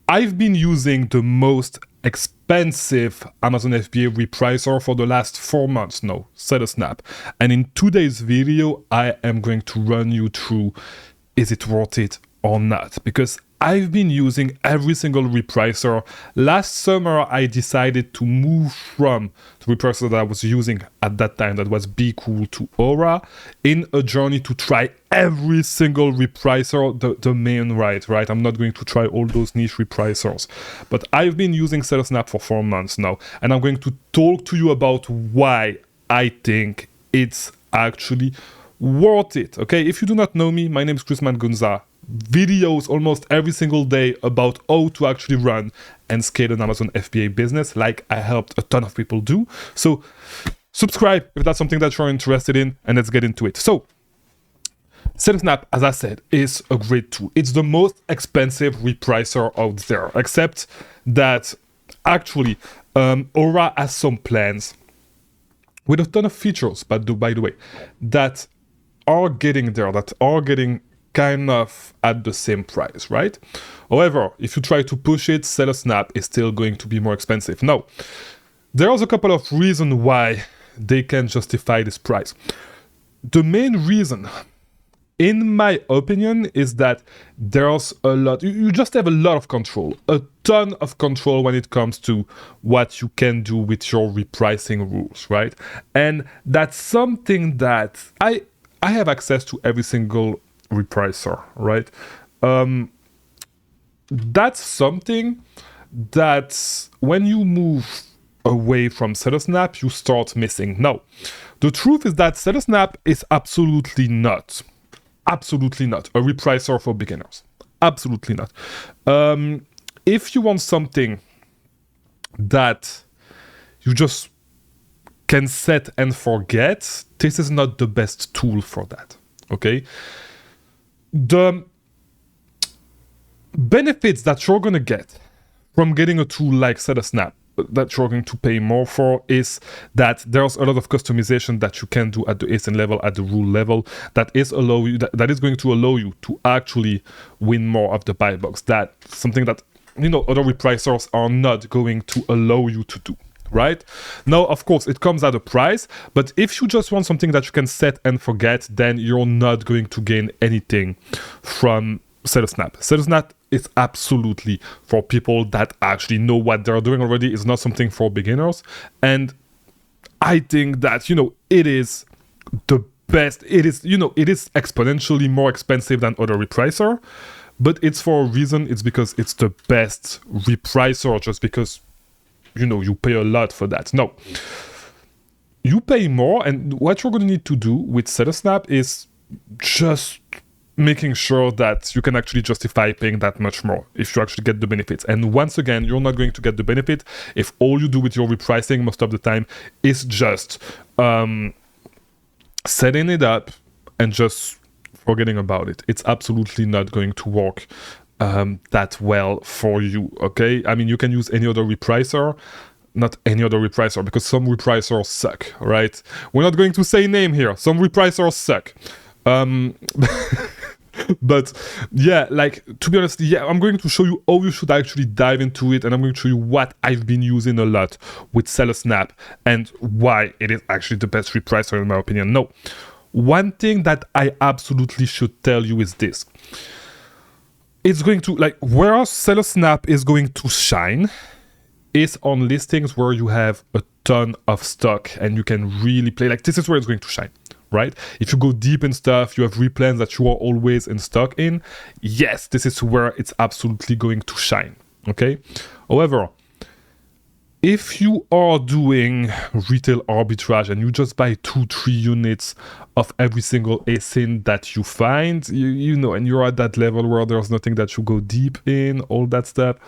I've been using the most expensive Amazon FBA repricer for the last 4 months now, SellerSnap. And in today's video, I am going to run you through, is it worth it or not? Because I've been using every single repricer. Last summer, I decided to move from the repricer that I was using at that time, that was Be Cool, to Aura, in a journey to try every single repricer the main right? I'm not going to try all those niche repricers. But I've been using SellerSnap for 4 months now, and I'm going to talk to you about why I think it's actually worth it. Okay, if you do not know me, my name is Chris Mangunza. Videos almost every single day about how to actually run and scale an Amazon FBA business, like I helped a ton of people do. So subscribe if that's something that you're interested in, and let's get into it. So SellerSnap, as I said, is a great tool. It's the most expensive repricer out there, except that actually Aura has some plans with a ton of features, but by the way, that are getting there, that are getting kind of at the same price, right? However, if you try to push it, SellerSnap is still going to be more expensive. Now, there's a couple of reasons why they can justify this price. The main reason, in my opinion, is that there's a lot, you just have a lot of control, a ton of control when it comes to what you can do with your repricing rules, right? And that's something that I have access to every single repricer, right? That's something that when you move away from SellerSnap, you start missing. Now, the truth is that SellerSnap is absolutely not a repricer for beginners. Absolutely not. If you want something that you just can set and forget, this is not the best tool for that, okay? The benefits that you're going to get from getting a tool like SellerSnap that you're going to pay more for is that there's a lot of customization that you can do at the ASIN level, at the rule level, that is going to allow you to actually win more of the buy box. That's something that, other repricers are not going to allow you to do. Right? Now, of course, it comes at a price, but if you just want something that you can set and forget, then you're not going to gain anything from SellerSnap. SellerSnap is absolutely for people that actually know what they're doing already. It's not something for beginners. And I think that, it is the best. It is exponentially more expensive than other repricer, but it's for a reason. It's because it's the best repricer, just because you pay a lot for that. No, you pay more, and what you're going to need to do with SellerSnap is just making sure that you can actually justify paying that much more if you actually get the benefits. And once again, you're not going to get the benefit if all you do with your repricing most of the time is just setting it up and just forgetting about it. It's absolutely not going to work that well for you, okay? I mean, you can use any other repricer, not any other repricer, because some repricers suck, right? We're not going to say name here. Some repricers suck. But yeah, to be honest, I'm going to show you how you should actually dive into it, and I'm going to show you what I've been using a lot with SellerSnap and why it is actually the best repricer in my opinion. No, one thing that I absolutely should tell you is this. It's going to, where SellerSnap is going to shine is on listings where you have a ton of stock and you can really play. This is where it's going to shine, right? If you go deep in stuff, you have replans that you are always in stock in. Yes, this is where it's absolutely going to shine, okay? However, if you are doing retail arbitrage and you just buy 2-3 units of every single ASIN that you find, and you're at that level where there's nothing that you go deep in, all that stuff,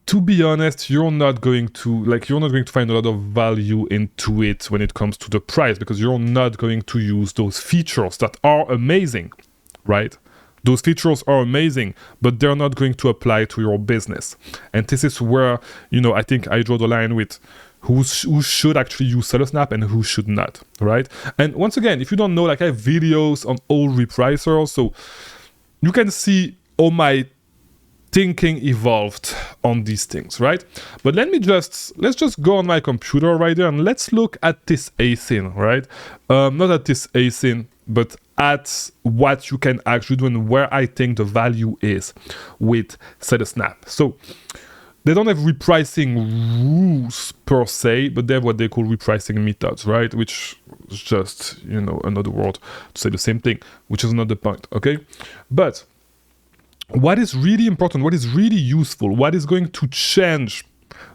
to be honest, you're not going to find a lot of value into it when it comes to the price, because you're not going to use those features that are amazing, right? Those features are amazing, but they're not going to apply to your business. And this is where, I think I draw the line with who should actually use SellerSnap and who should not, right? And once again, if you don't know, I have videos on all repricers, so you can see all my thinking evolved on these things, right? But let's just go on my computer right there and let's look at this async, right? Not at this async, but at what you can actually do and where I think the value is with SellerSnap. So they don't have repricing rules per se, but they have what they call repricing methods, right? Which is just, another word to say the same thing, which is not the point, okay? But what is really important, what is really useful, what is going to change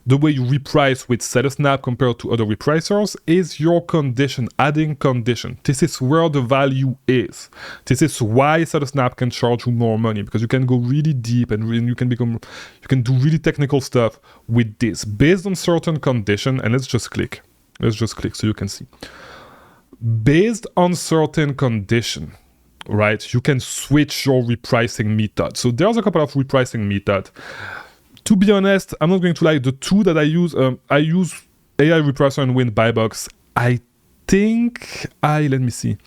the way you reprice with SellerSnap compared to other repricers is your condition, adding condition. This is where the value is. This is why SellerSnap can charge you more money, because you can go really deep and you can do really technical stuff with this based on certain condition. And let's just click so you can see. Based on certain condition, right, you can switch your repricing method. So there's a couple of repricing methods. To be honest, I'm not going to lie, the two that I use AI Repricer and Win Buy Box. Let me see.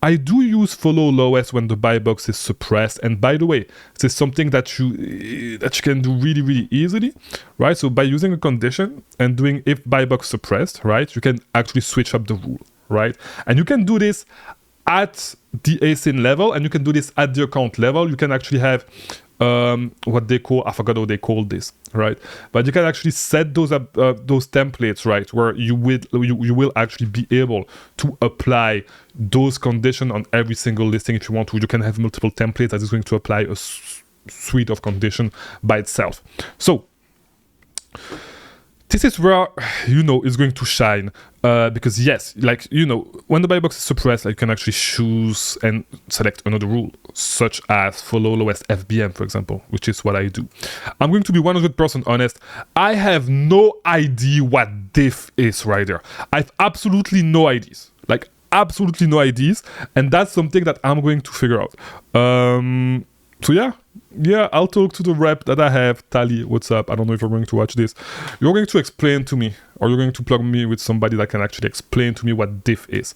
I do use follow lowest when the buy box is suppressed. And by the way, this is something that you can do really, really easily, right? So by using a condition and doing if buy box suppressed, right, you can actually switch up the rule, right? And you can do this at the ASIN level, and you can do this at the account level. You can actually have what they call, I forgot how they call this, right? But you can actually set those templates, right, where you will actually be able to apply those conditions on every single listing if you want to. You can have multiple templates that is going to apply a suite of conditions by itself. So this is where, it's going to shine. Because yes, when the buy box is suppressed, you can actually choose and select another rule, such as follow lowest FBM, for example, which is what I do. I'm going to be 100% honest. I have no idea what diff is right there. I have absolutely no ideas. Absolutely no ideas. And that's something that I'm going to figure out. So yeah, I'll talk to the rep that I have. Tali, what's up? I don't know if you're going to watch this. You're going to explain to me, or you're going to plug me with somebody that can actually explain to me what diff is.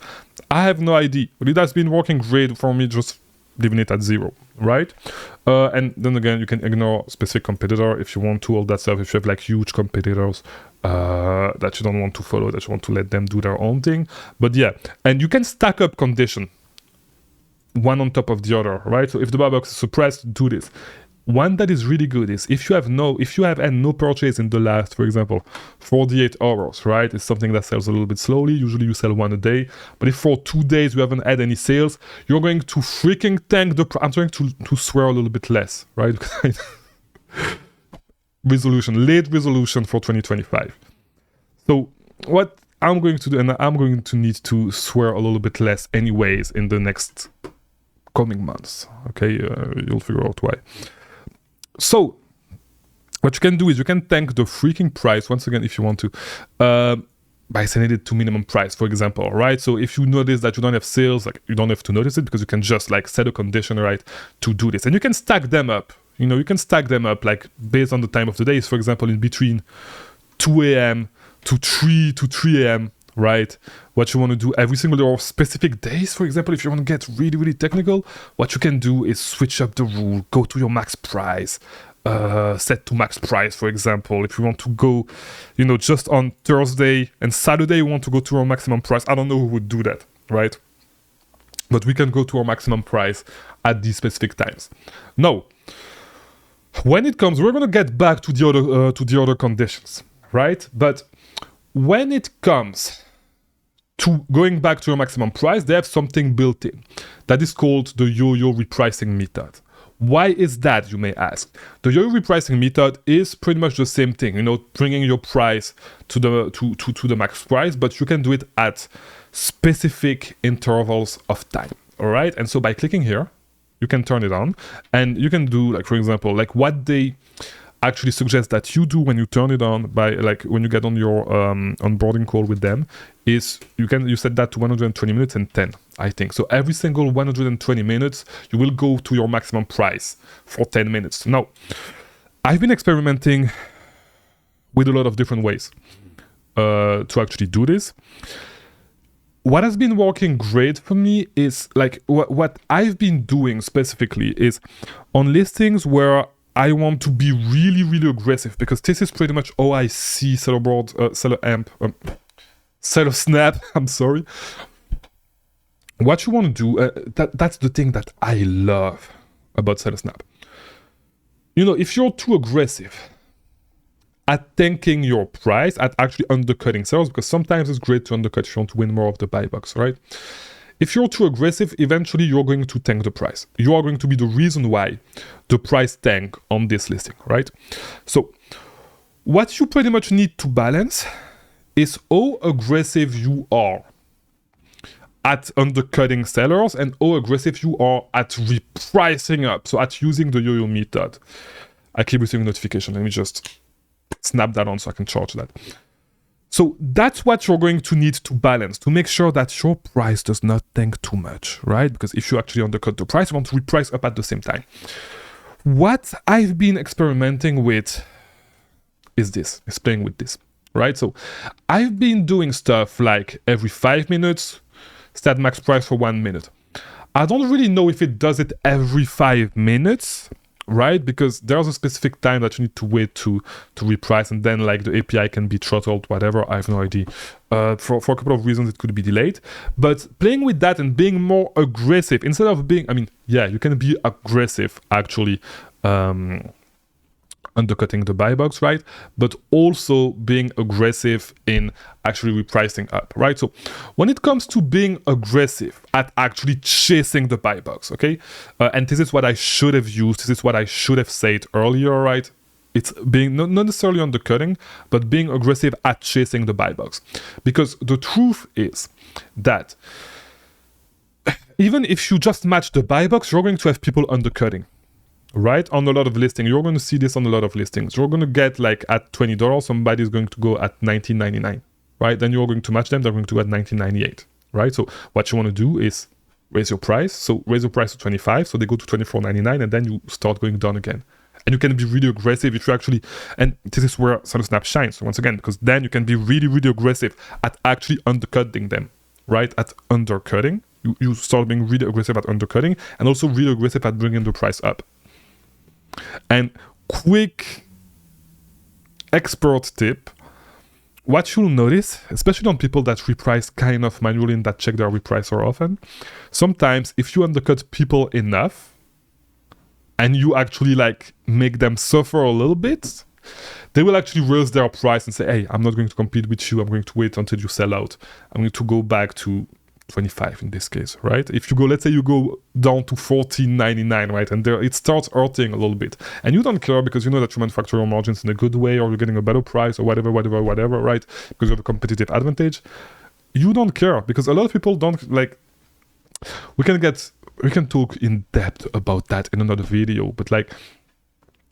I have no idea, but it has been working great for me, just leaving it at 0, right? And then again, you can ignore specific competitor if you want to, all that stuff. If you have huge competitors that you don't want to follow, that you want to let them do their own thing. But yeah, and you can stack up condition, one on top of the other, right? So if the buy box is suppressed, do this. One that is really good is if you have had no purchase in the last, for example, 48 hours, right? It's something that sells a little bit slowly. Usually you sell one a day. But if for 2 days you haven't had any sales, you're going to freaking tank the I'm trying to swear a little bit less, right? Late resolution for 2025. So what I'm going to do, and I'm going to need to swear a little bit less anyways in the next coming months, okay? You'll figure out why. So what you can do is you can tank the freaking price once again if you want to by sending it to minimum price, for example, right? So if you notice that you don't have sales, you don't have to notice it, because you can just set a condition, right, to do this. And you can stack them up. You can stack them up based on the time of the day. For example, in between 2 a.m. to 3 a.m., right? What you want to do every single day or specific days, for example, if you want to get really, really technical, what you can do is switch up the rule, go to your max price, set to max price, for example. If you want to go, just on Thursday and Saturday, you want to go to our maximum price. I don't know who would do that, right? But we can go to our maximum price at these specific times. Now, when it comes, we're going to get back to the other conditions, right? But when it comes to going back to your maximum price, they have something built in that is called the yo-yo repricing method. Why is that, you may ask? The yo-yo repricing method is pretty much the same thing, bringing your price to the max price, but you can do it at specific intervals of time, all right? And so by clicking here, you can turn it on, and you can do, for example, what they actually suggest that you do when you turn it on by when you get on your onboarding call with them is you set that to 120 minutes and 10, I think. So every single 120 minutes you will go to your maximum price for 10 minutes. Now, I've been experimenting with a lot of different ways to actually do this. What has been working great for me is what I've been doing specifically is on listings where I want to be really, really aggressive, because this is pretty much how I see SellerSnap. I'm sorry. What you want to do, that's the thing that I love about SellerSnap. You know, if you're too aggressive at tanking your price, at actually undercutting sellers, because sometimes it's great to undercut if you want to win more of the buy box, right? If you're too aggressive, eventually you're going to tank the price. You are going to be the reason why the price tank on this listing, right? So what you pretty much need to balance is how aggressive you are at undercutting sellers and how aggressive you are at repricing up, so at using the yo-yo method. I keep receiving notification. Let me just snap that on so I can charge that. So that's what you're going to need to balance to make sure that your price does not tank too much, right? Because if you actually undercut the price, you want to reprice up at the same time. What I've been experimenting with is playing with this, right? So I've been doing stuff like every 5 minutes, stat max price for 1 minute. I don't really know if it does it every 5 minutes, right? Because there's a specific time that you need to wait to reprice, and then like the API can be throttled, whatever. I have no idea. For a couple of reasons, it could be delayed. But playing with that and being more aggressive instead of being, you can be aggressive actually. Undercutting the buy box, right? But also being aggressive in actually repricing up, right? So when it comes to being aggressive at actually chasing the buy box, okay? And this is what I should have used. This is what I should have said earlier, right? It's being not necessarily undercutting, but being aggressive at chasing the buy box. Because the truth is that even if you just match the buy box, you're going to have people undercutting. Right, on a lot of listings, you're going to see this on a lot of listings. You're going to get like at $20, somebody's going to go at $19.99, right? Then you're going to match them, they're going to go at $19.98, right? So what you want to do is raise your price. So raise your price to 25, so they go to $24.99, and then you start going down again. And you can be really aggressive if you actually, and this is where SellerSnap shines once again, because then you can be really, really aggressive at actually undercutting them, right? At undercutting, you start being really aggressive at undercutting, and also really aggressive at bringing the price up. And quick expert tip, what you'll notice, especially on people that reprice kind of manually and that check their repricer often, sometimes if you undercut people enough and you actually like make them suffer a little bit, they will actually raise their price and say, hey, I'm not going to compete with you, I'm going to wait until you sell out, I'm going to go back to 25 in this case, right? If you go, let's say you go down to $14.99, right? And there it starts hurting a little bit. And you don't care because you know that you manufacture your margins in a good way, or you're getting a better price, or whatever, right? Because you have a competitive advantage. You don't care because a lot of people don't like. We can talk in depth about that in another video, but like,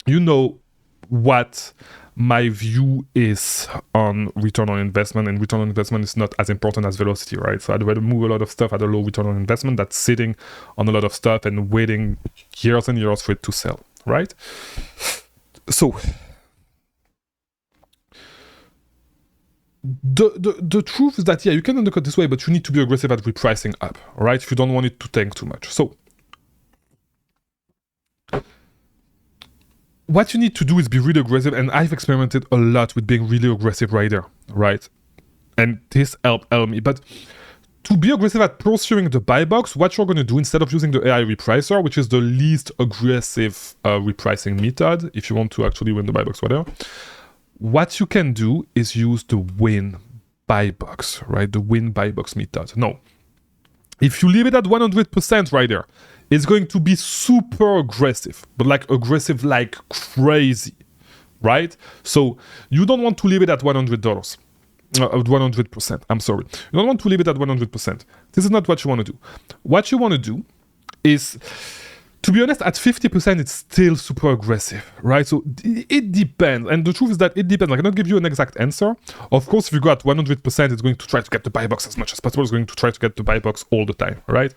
you know what my view is on return on investment, and return on investment is not as important as velocity, right? So I'd rather move a lot of stuff at a low return on investment that's sitting on a lot of stuff and waiting years and years for it to sell, right? So the truth is that, yeah, you can undercut this way, but you need to be aggressive at repricing up, right? If you don't want it to tank too much. So what you need to do is be really aggressive, and I've experimented a lot with being really aggressive right there, right? And this helped me. But to be aggressive at pursuing the buy box, what you're going to do instead of using the AI repricer, which is the least aggressive repricing method, if you want to actually win the buy box, whatever, what you can do is use the win buy box, right? The win buy box method. No, if you leave it at 100% right there, it's going to be super aggressive, but like aggressive like crazy, right? So you don't want to leave it at $100, at 100%. I'm sorry. You don't want to leave it at 100%. This is not what you want to do. What you want to do is, to be honest, at 50%, it's still super aggressive, right? So it depends. And the truth is that it depends. I cannot give you an exact answer. Of course, if you go at 100%, it's going to try to get the buy box as much as possible. It's going to try to get the buy box all the time, right?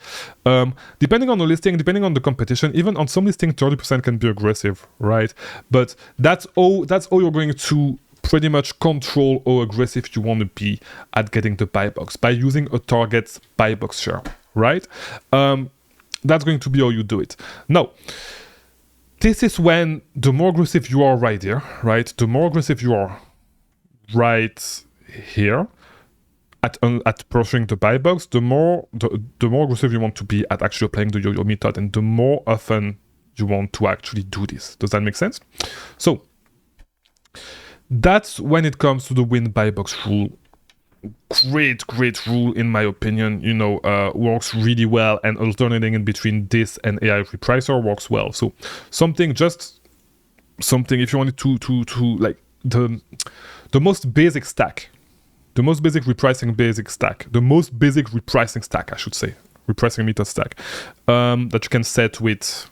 Depending on the listing, depending on the competition, even on some listing, 30% can be aggressive, right? But that's all you're going to pretty much control how aggressive you want to be at getting the buy box by using a target buy box share, right? That's going to be how you do it. Now, this is when the more aggressive you are right here, right? The more aggressive you are right here at pursuing the buy box, the more aggressive you want to be at actually applying the yo-yo method, and the more often you want to actually do this. Does that make sense? So that's when it comes to the win buy box rule. Great rule in my opinion. Works really well, and alternating in between this and AI Repricer works well. So something if you wanted to like the most basic stack, the most basic repricing stack, I should say, repricing method stack, that you can set with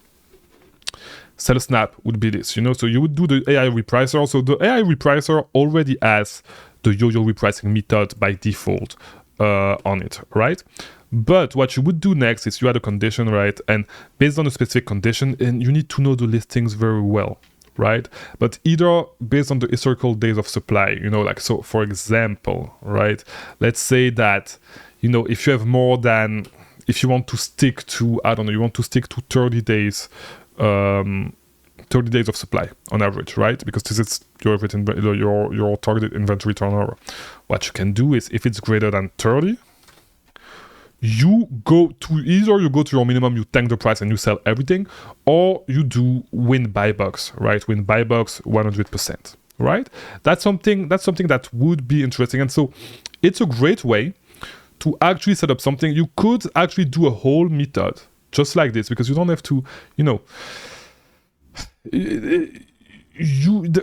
SellerSnap would be this, So you would do the AI Repricer. So the AI Repricer already has the yo-yo repricing method by default on it, right? But what you would do next is you add a condition, right? And based on a specific condition, and you need to know the listings very well, right? But either based on the historical days of supply, like, so for example, right? Let's say that, if you have more than, if you want to stick to, I don't know, you want to stick to 30 days, 30 days of supply on average, right? Because this is your targeted inventory turnover. What you can do is, if it's greater than 30, you go to your minimum, you tank the price and you sell everything, or you do win buy box, right? Win buy box 100%, right? That's something that would be interesting. And so it's a great way to actually set up something. You could actually do a whole method just like this, because you don't have to,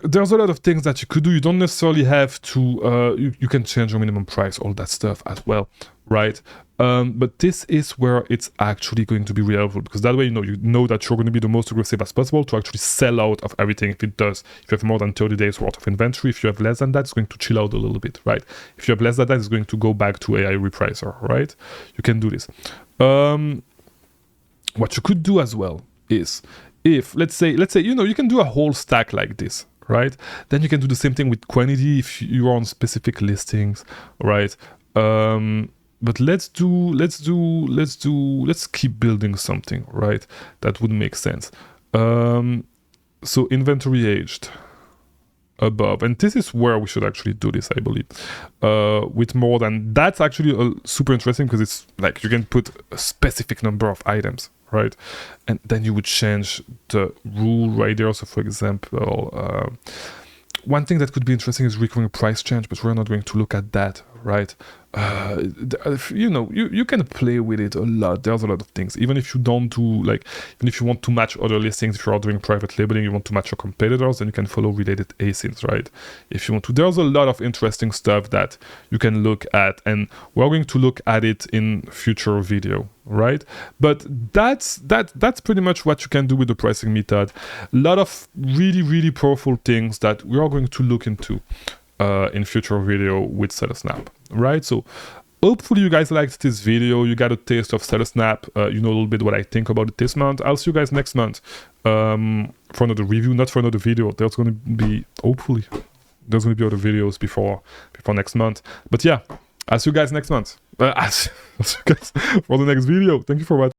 there's a lot of things that you could do. You don't necessarily have to, you can change your minimum price, all that stuff as well, right? But this is where it's actually going to be really helpful, because that way, you know that you're going to be the most aggressive as possible to actually sell out of everything. If you have more than 30 days worth of inventory, if you have less than that, it's going to chill out a little bit, right? If you have less than that, it's going to go back to AI Repricer, right? You can do this. What you could do as well is, if let's say you can do a whole stack like this, right? Then you can do the same thing with quantity if you are on specific listings, right? But let's keep building something, right? That would make sense. So inventory aged above, and this is where we should actually do this, I believe, with more than, that's actually super interesting, because it's like you can put a specific number of items, right? And then you would change the rule right there. So for example, one thing that could be interesting is recurring price change, but we're not going to look at that, right? You can play with it a lot. There's a lot of things. Even if you don't do, like, even if you want to match other listings, if you are doing private labeling, you want to match your competitors, then you can follow related ASINs, right? If you want to, there's a lot of interesting stuff that you can look at, and we're going to look at it in future video, right? But that's pretty much what you can do with the pricing method. A lot of really powerful things that we are going to look into in future video with SellerSnap, right? So hopefully you guys liked this video. You got a taste of SellerSnap. You know a little bit what I think about it this month. I'll see you guys next month for another review, not for another video. There's going to be, hopefully, there's going to be other videos before next month. But yeah, I'll see you guys next month. I'll see you guys for the next video. Thank you for watching.